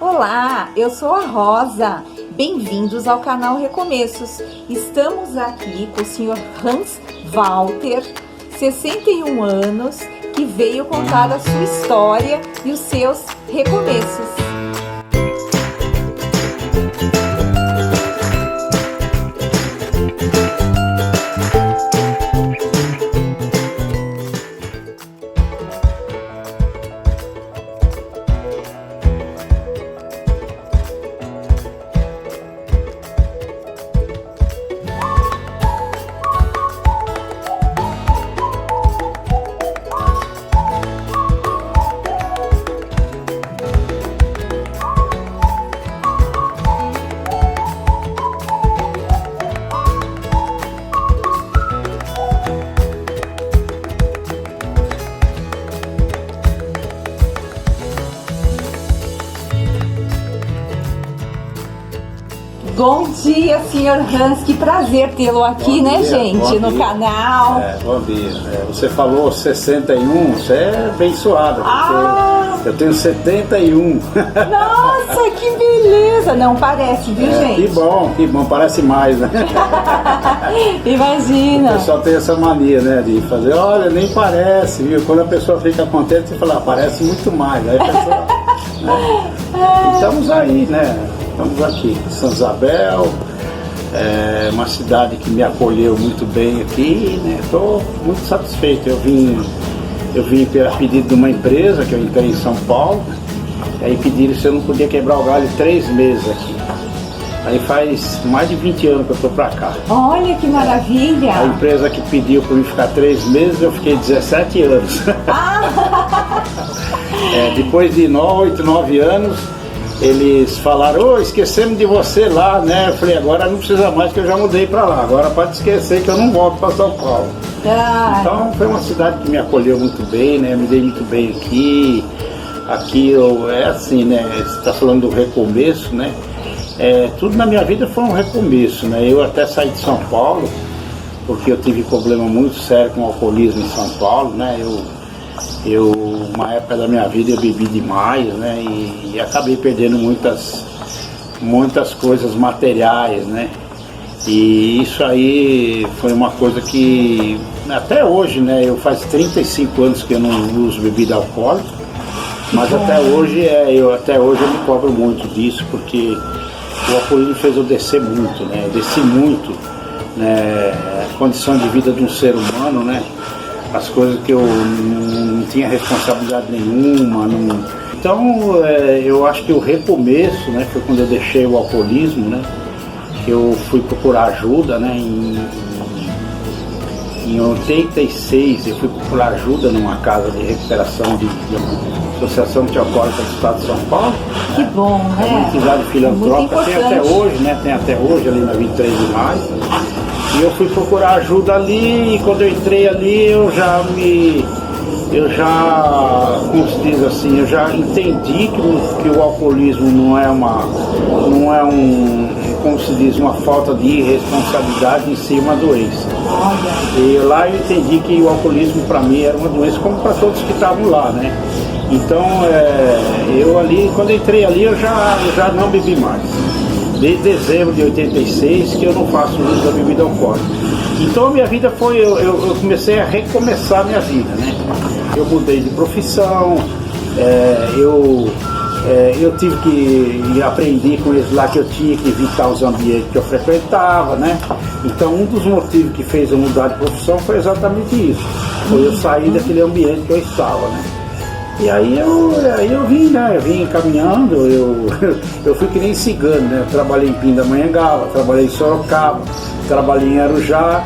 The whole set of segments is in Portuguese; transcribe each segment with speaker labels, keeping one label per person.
Speaker 1: Olá, eu sou a Rosa. Bem-vindos ao canal Recomeços. Estamos aqui com o Sr. Hans Walter, 61 anos, que veio contar a sua história e os seus recomeços. Bom dia, Sr. Hans, que prazer tê-lo aqui,
Speaker 2: Bom
Speaker 1: né,
Speaker 2: dia,
Speaker 1: gente, no canal.
Speaker 2: Bom dia. Você falou 61, você é abençoada, porque eu tenho 71.
Speaker 1: Nossa, que beleza! Não parece, viu, gente?
Speaker 2: Que bom, parece mais, né?
Speaker 1: Imagina.
Speaker 2: O pessoal tem essa mania, né, de fazer, olha, nem parece, viu? Quando a pessoa fica contente, você fala, parece muito mais. Aí a pessoa, né? Estamos aí, né? Estamos aqui em Santa Isabel, uma cidade que me acolheu muito bem aqui, né? Estou muito satisfeito. Eu vim a pedido de uma empresa que eu entrei em São Paulo, aí pediram se eu não podia quebrar o galho 3 meses aqui. Aí faz mais de 20 anos que eu estou para cá.
Speaker 1: Olha que maravilha!
Speaker 2: A empresa que pediu para mim ficar 3 meses, eu fiquei 17 anos. Depois de 8, 9 anos, eles falaram, esquecemos de você lá, né? Eu falei, agora não precisa mais que eu já mudei para lá. Agora pode esquecer que eu não volto para São Paulo. Então foi uma cidade que me acolheu muito bem, né? Me dei muito bem aqui. Aqui é assim, né? Você está falando do recomeço, né? Tudo na minha vida foi um recomeço, né? Eu até saí de São Paulo, porque eu tive problema muito sério com o alcoolismo em São Paulo, né? Uma época da minha vida eu bebi demais, né? E acabei perdendo muitas coisas materiais, né? E isso aí foi uma coisa que até hoje, né? Eu faz 35 anos que eu não uso bebida alcoólica, mas até hoje eu me cobro muito disso, porque o alcoolismo fez eu descer muito, né? Eu desci muito, né? A condição de vida de um ser humano, né? As coisas que eu não tinha responsabilidade nenhuma. Então, eu acho que o recomeço, né, foi quando eu deixei o alcoolismo, né, que eu fui procurar ajuda, né, em 86 eu fui procurar ajuda numa casa de recuperação de Associação Alcoólica do Estado de São Paulo.
Speaker 1: Que bom, né?
Speaker 2: É uma entidade filantrópica, tem até hoje, né, tem até hoje ali na 23 de maio. E eu fui procurar ajuda ali, e quando eu entrei ali eu já, como se diz assim, eu já entendi que o alcoolismo não é como se diz, uma falta de irresponsabilidade em si, uma doença. E lá eu entendi que o alcoolismo para mim era uma doença como para todos que estavam lá, né? Então eu ali, quando eu entrei ali eu já não bebi mais. Desde dezembro de 86 que eu não faço uso da bebida alcoólica. Então a minha vida foi, eu comecei a recomeçar a minha vida, né? Eu mudei de profissão, eu tive que aprender com eles lá que eu tinha que evitar os ambientes que eu frequentava, né? Então um dos motivos que fez eu mudar de profissão foi exatamente isso. Foi eu sair daquele ambiente que eu estava, né? E aí eu vim, né? Eu vim caminhando, eu fui que nem cigano, né? Eu trabalhei em Pindamonhangaba, trabalhei em Sorocaba, trabalhei em Arujá,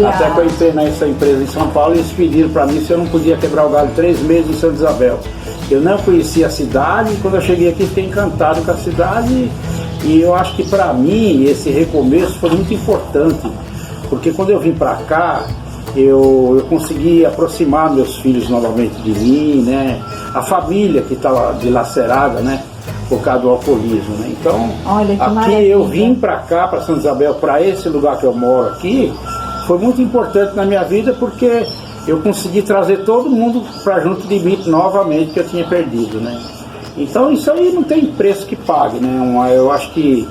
Speaker 2: até que eu entrei nessa empresa em São Paulo e eles pediram para mim se eu não podia quebrar o galho 3 meses em Santa Isabel. Eu não conhecia a cidade, e quando eu cheguei aqui fiquei encantado com a cidade e eu acho que para mim esse recomeço foi muito importante, porque quando eu vim para cá, eu consegui aproximar meus filhos novamente de mim, né? A família que estava dilacerada, né? Por causa do alcoolismo, né? Então, aqui eu vim para cá, para Santa Isabel, para esse lugar que eu moro aqui, foi muito importante na minha vida, porque eu consegui trazer todo mundo para junto de mim novamente, que eu tinha perdido, né? Então isso aí não tem preço que pague, né? Eu acho que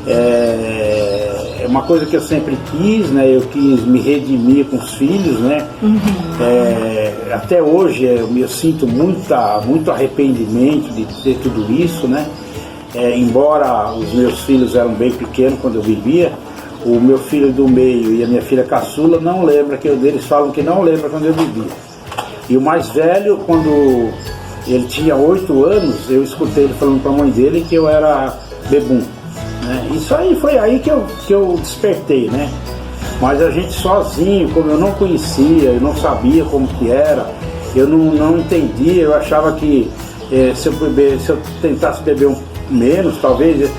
Speaker 2: é uma coisa que eu sempre quis, né? Eu quis me redimir com os filhos, né? Até hoje eu sinto muito arrependimento de ter tudo isso, né? Embora os meus filhos eram bem pequenos quando eu vivia, o meu filho do meio e a minha filha caçula não lembra, que eles falam que não lembra quando eu vivia. E o mais velho, quando ele tinha 8 anos, eu escutei ele falando para a mãe dele que eu era bebum, né? Isso aí foi aí que eu despertei, né? Mas a gente sozinho, como eu não conhecia, eu não sabia como que era, eu não entendia, eu achava que se eu tentasse beber menos, talvez...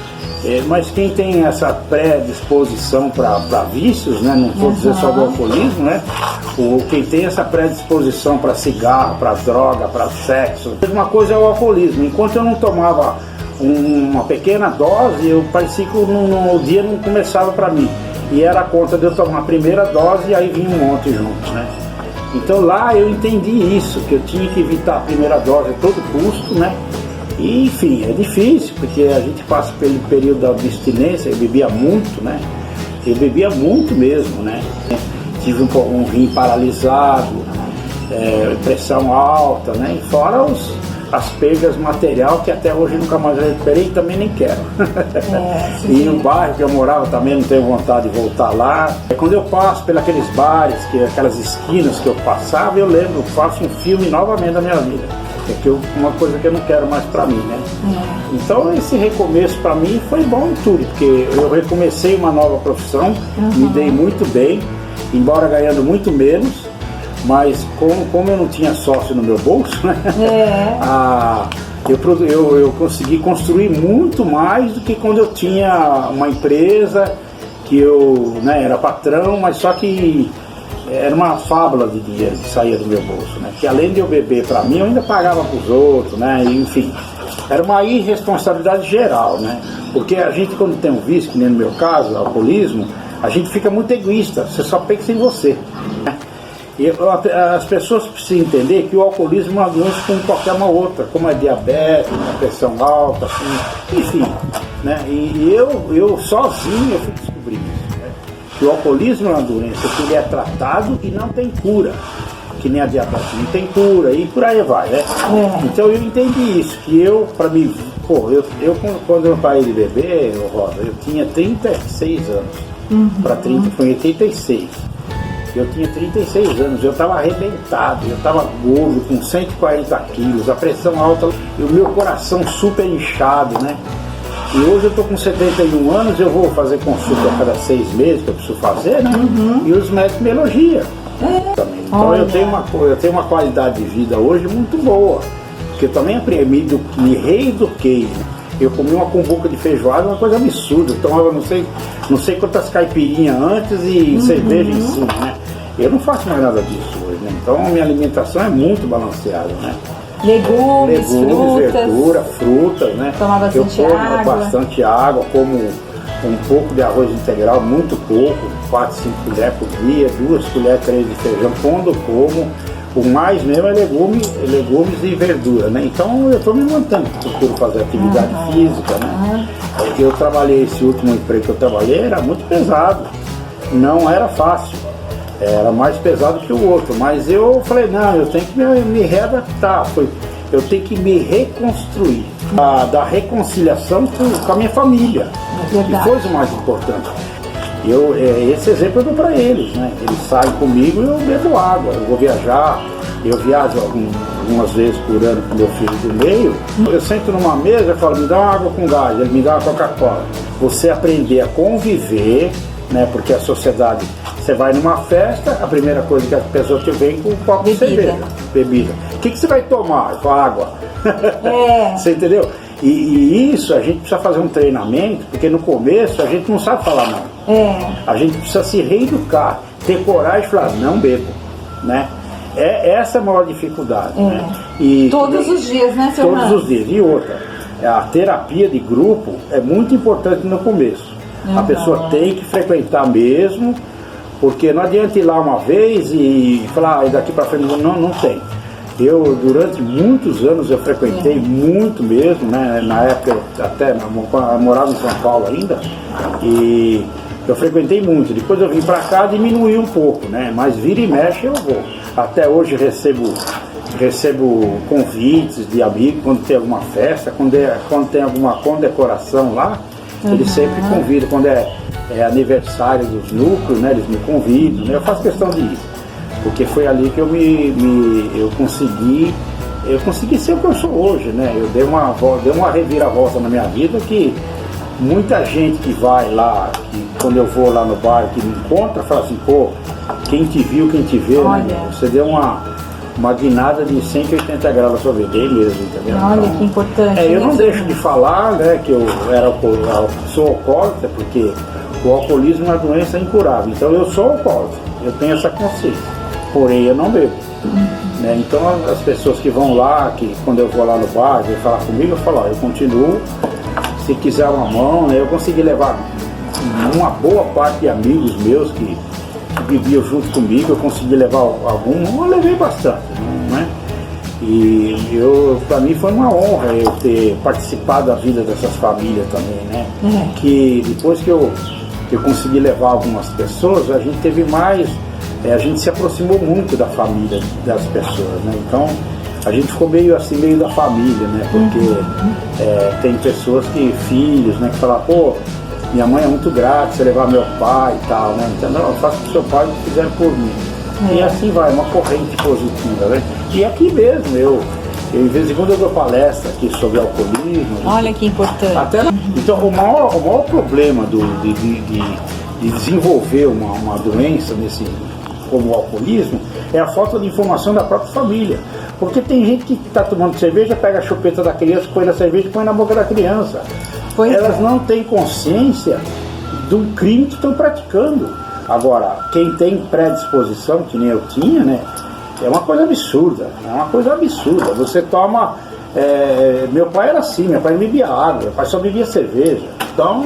Speaker 2: mas quem tem essa predisposição para vícios, né? Não vou dizer só do alcoolismo, né? Quem tem essa predisposição para cigarro, para droga, para sexo, a mesma coisa é o alcoolismo. Enquanto eu não tomava uma pequena dose, eu parecia que o dia não começava para mim. E era a conta de eu tomar a primeira dose e aí vinha um monte junto, né? Então lá eu entendi isso, que eu tinha que evitar a primeira dose a todo custo, né? E, enfim, é difícil, porque a gente passa pelo período da abstinência. Eu bebia muito, né? Eu bebia muito mesmo, né? Tive um rim paralisado, pressão alta, né? E fora as perdas material, que até hoje nunca mais recuperei e também nem quero. E no bairro que eu morava também não tenho vontade de voltar lá. Quando eu passo pelos bares, aquelas esquinas que eu passava, eu lembro, faço um filme novamente da minha vida. Uma coisa que eu não quero mais pra mim, né? Então esse recomeço pra mim foi bom em tudo, porque eu recomecei uma nova profissão, me dei muito bem, embora ganhando muito menos, mas como eu não tinha sócio no meu bolso, né? Eu consegui construir muito mais do que quando eu tinha uma empresa, que eu, né, era patrão, mas só que era uma fábula de dinheiro que saía do meu bolso, né? Que além de eu beber para mim, eu ainda pagava para os outros, né? E, enfim, era uma irresponsabilidade geral, né? Porque a gente, quando tem um vício, que nem no meu caso, alcoolismo, a gente fica muito egoísta, você só pensa em você, né? E as pessoas precisam entender que o alcoolismo é uma doença como qualquer uma outra, como a diabetes, a pressão alta, assim, enfim, né? E eu sozinho eu fui descobrir isso, né? Que o alcoolismo é uma doença que ele é tratado e não tem cura, que nem a diabetes não tem cura, e por aí vai, né? Então eu entendi isso, que para mim, quando eu parei de beber, Rosa, eu tinha 36 anos, para 30 foi em 86. Eu tinha 36 anos, eu estava arrebentado, eu estava gordo, com 140 quilos, a pressão alta e o meu coração super inchado, né? E hoje eu estou com 71 anos, eu vou fazer consulta a cada 6 meses, que eu preciso fazer, né? E os médicos me elogiam. Então eu tenho uma qualidade de vida hoje muito boa, porque eu também me reeduquei. Eu comi uma cumbuca de feijoada, uma coisa absurda. Eu tomava não sei quantas caipirinhas antes e cerveja em cima, né? Eu não faço mais nada disso hoje, né? Então a minha alimentação é muito balanceada, né?
Speaker 1: Legumes, frutas,
Speaker 2: verdura, frutas, né?
Speaker 1: Tomar bastante
Speaker 2: eu como
Speaker 1: água.
Speaker 2: Bastante água, como um pouco de arroz integral, muito pouco, 4, 5 colheres por dia, 2 colheres, 3 de feijão, quando eu como. O mais mesmo é legumes e verdura, né? Então eu estou me mantendo, procuro fazer atividade física, né? Eu trabalhei, esse último emprego que eu trabalhei era muito pesado, não era fácil, era mais pesado que o outro, mas eu falei, não, eu tenho que me readaptar, eu tenho que me reconstruir, da reconciliação com a minha família, que foi o mais importante. Esse exemplo eu dou para eles, né? Eles saem comigo e eu bebo água, eu vou viajar, eu viajo algumas vezes por ano com meu filho do meio, eu sento numa mesa e falo, me dá uma água com gás, ele me dá uma Coca-Cola. Você aprender a conviver, né? Porque a sociedade, você vai numa festa, a primeira coisa que a pessoa te vem com um copo de cerveja, bebida. O que você vai tomar? Eu falo, água. Você entendeu? E isso a gente precisa fazer um treinamento, porque no começo a gente não sabe falar não. A gente precisa se reeducar, ter coragem e falar, não bebo, né? Essa é a maior dificuldade, né?
Speaker 1: Todos os dias, né, seu
Speaker 2: Todos os dias. E outra, a terapia de grupo é muito importante no começo. A pessoa tem que frequentar mesmo, porque não adianta ir lá uma vez e falar, daqui para frente não tem. Eu, durante muitos anos, eu frequentei muito mesmo, né? Na época, até eu morava em São Paulo ainda, e eu frequentei muito. Depois eu vim para cá, diminuí um pouco, né? Mas vira e mexe eu vou. Até hoje recebo convites de amigos quando tem alguma festa, quando tem alguma condecoração lá, eles sempre convidam. Quando é aniversário dos núcleos, né? Eles me convidam, né? Eu faço questão de ir. Porque foi ali que eu consegui ser o que eu sou hoje, né? Eu dei uma reviravolta na minha vida que muita gente que vai lá, que quando eu vou lá no bar, que me encontra, fala assim, pô, quem te viu, quem te vê, né? Você deu uma guinada de 180 graus na sua vida, mesmo, entendeu?
Speaker 1: Olha, então, que importante.
Speaker 2: Eu não deixo de falar, né, que eu sou alcoólatra, porque o alcoolismo é uma doença incurável. Então eu sou alcoólatra, eu tenho essa consciência. Porém, eu não bebo. Né? Então, as pessoas que vão lá, que quando eu vou lá no bar, vem falar comigo, eu falo, eu continuo. Se quiser uma mão, né? Eu consegui levar uma boa parte de amigos meus que viviam junto comigo, eu consegui levar alguns, eu levei bastante, né? E para mim foi uma honra eu ter participado da vida dessas famílias também, né? Que depois que eu consegui levar algumas pessoas, a gente teve mais... a gente se aproximou muito da família das pessoas, né? Então a gente ficou meio da família, né? Porque tem pessoas filhos, né? Que falam, pô, minha mãe é muito grata, você levar meu pai e tal, né? Então, não, eu faço o que seu pai fizer por mim. E assim vai, uma corrente positiva, né? E aqui mesmo, eu de vez em quando eu dou palestra aqui sobre alcoolismo.
Speaker 1: Olha que importante.
Speaker 2: Então o maior problema de desenvolver uma doença como o alcoolismo, é a falta de informação da própria família. Porque tem gente que está tomando cerveja, pega a chupeta da criança, põe na cerveja e põe na boca da criança. Elas não têm consciência do crime que estão praticando. Agora, quem tem predisposição, que nem eu tinha, né, é uma coisa absurda. Você toma... meu pai era assim, meu pai bebia água, meu pai só bebia cerveja. Então,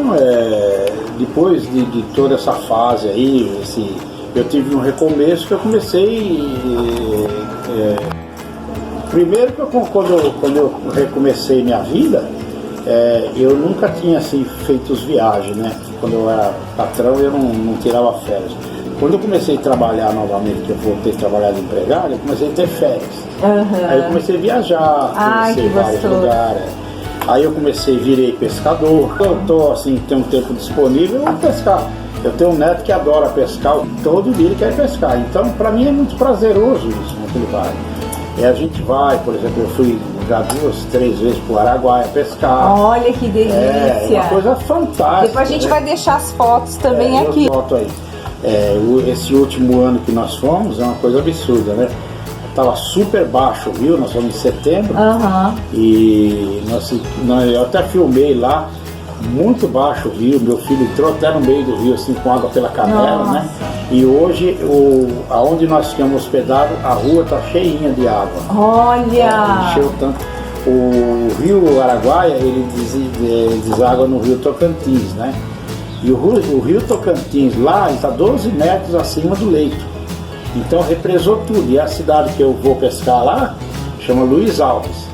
Speaker 2: depois de toda essa fase aí, eu tive um recomeço que eu comecei... primeiro que quando eu recomecei minha vida, eu nunca tinha assim, feito as viagens, né? Quando eu era patrão, eu não tirava férias. Quando eu comecei a trabalhar novamente, que eu voltei a trabalhar de empregado, eu comecei a ter férias. Aí eu comecei a viajar, conhecer vários lugares. Aí eu virei pescador. Eu tô assim, tenho um tempo disponível, eu vou pescar. Eu tenho um neto que adora pescar, todo dia ele quer pescar. Então, para mim é muito prazeroso isso, né, que ele vai. E a gente vai, por exemplo, eu fui já 2, 3 vezes para o Araguaia pescar.
Speaker 1: Olha que delícia!
Speaker 2: É uma coisa fantástica.
Speaker 1: Depois a gente vai deixar as fotos também aqui.
Speaker 2: Foto aí. Esse último ano que nós fomos é uma coisa absurda, né? Estava super baixo o rio, nós fomos em setembro. E eu até filmei lá. Muito baixo o rio, meu filho entrou até no meio do rio, assim, com água pela canela, né? E hoje, aonde nós ficamos hospedados, a rua está cheinha de água.
Speaker 1: Olha!
Speaker 2: Encheu tanto. O rio Araguaia, ele deságua no rio Tocantins, né? E o rio Tocantins lá está 12 metros acima do leito. Então represou tudo. E a cidade que eu vou pescar lá, chama Luiz Alves.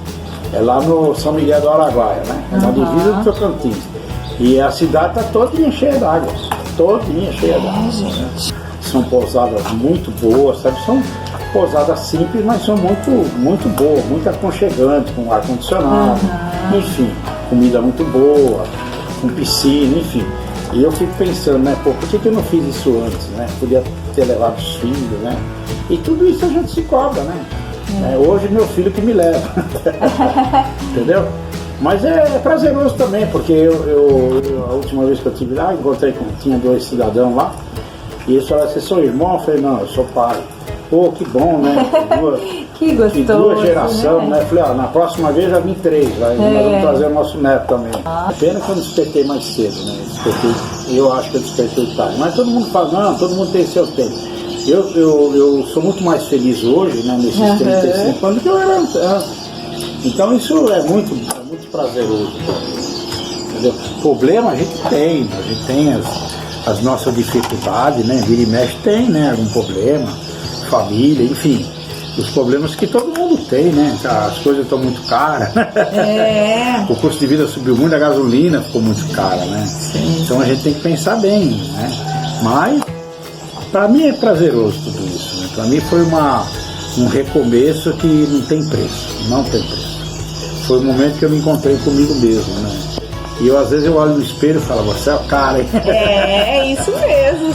Speaker 2: É lá no São Miguel do Araguaia, né? É na divisa do Tocantins. E a cidade está todinha cheia d'água. Todinha cheia d'água. Né? São pousadas muito boas, sabe? São pousadas simples, mas são muito, muito boas, muito aconchegantes, com ar-condicionado. Enfim, comida muito boa, com piscina, enfim. E eu fico pensando, né? Pô, por que eu não fiz isso antes, né? Podia ter levado os filhos, né? E tudo isso a gente se cobra, né? Hoje meu filho que me leva. Entendeu? Mas é prazeroso também, porque a última vez que eu estive lá, tinha 2 cidadãos lá, e eles falaram, vocês são irmãos? Eu falei, não, eu sou pai. Pô, que bom, né?
Speaker 1: Que gostoso,
Speaker 2: que 2 gerações, né? Eu falei, na próxima vez já vim 3, nós vamos trazer o nosso neto também. Pena que eu despertei mais cedo, né? Eu acho que eu despertei tarde. Mas todo mundo fala, não, todo mundo tem seu tempo. Eu sou muito mais feliz hoje, né, nesses 35 anos, do que eu era antes. Então isso é muito prazeroso. Entendeu? Problema a gente tem as nossas dificuldades, né? Vira e mexe tem, né? Algum problema, família, enfim. os problemas que todo mundo tem, né? As coisas estão muito caras. O custo de vida subiu muito, a gasolina ficou muito cara, né?
Speaker 1: Sim.
Speaker 2: Então a gente tem que pensar bem, né? Mas, para mim é prazeroso tudo isso, né? Para mim foi um recomeço que não tem preço, não tem preço. Foi o momento que eu me encontrei comigo mesmo, né? E às vezes eu olho no espelho e falo, você é o cara, hein?
Speaker 1: É isso mesmo.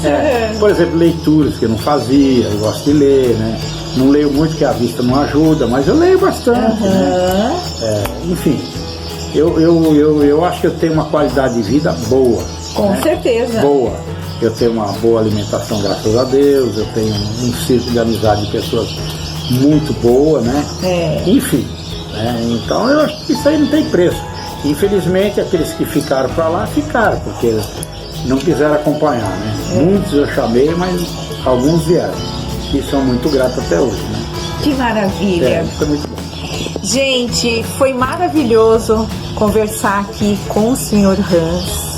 Speaker 2: Por exemplo, leituras que eu não fazia, eu gosto de ler, né? Não leio muito porque a vista não ajuda, mas eu leio bastante, né? Enfim, eu acho que eu tenho uma qualidade de vida boa.
Speaker 1: Com certeza.
Speaker 2: Boa. Eu tenho uma boa alimentação, graças a Deus, eu tenho um círculo de amizade de pessoas muito boa, né? Enfim, né? Então eu acho que isso aí não tem preço. Infelizmente, aqueles que ficaram para lá, ficaram, porque não quiseram acompanhar, né? Muitos eu chamei, mas alguns vieram. E são muito gratos até hoje, né?
Speaker 1: Que maravilha!
Speaker 2: Isso é muito bom.
Speaker 1: Gente, foi maravilhoso conversar aqui com o Sr. Hans.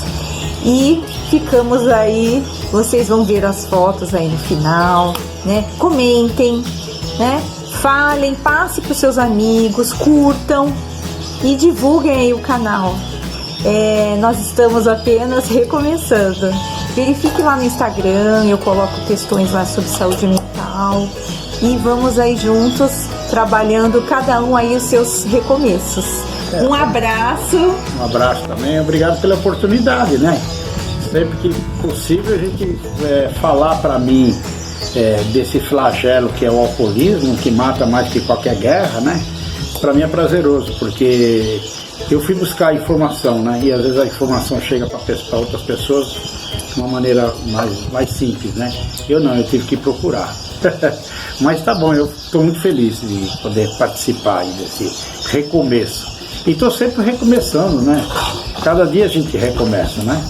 Speaker 1: E ficamos aí, vocês vão ver as fotos aí no final, né? Comentem, né? Falem, passe para os seus amigos, curtam e divulguem aí o canal. Nós estamos apenas recomeçando. Verifique lá no Instagram, eu coloco questões lá sobre saúde mental. E vamos aí juntos, trabalhando cada um aí os seus recomeços. Um abraço.
Speaker 2: Um abraço também, obrigado pela oportunidade, né? Sempre que possível a gente falar para mim desse flagelo que é o alcoolismo, que mata mais que qualquer guerra, né? Para mim é prazeroso, porque eu fui buscar informação, né? E às vezes a informação chega para outras pessoas de uma maneira mais simples, né? Eu tive que procurar. Mas tá bom, eu estou muito feliz de poder participar aí desse recomeço. E estou sempre recomeçando, né? Cada dia a gente recomeça, né?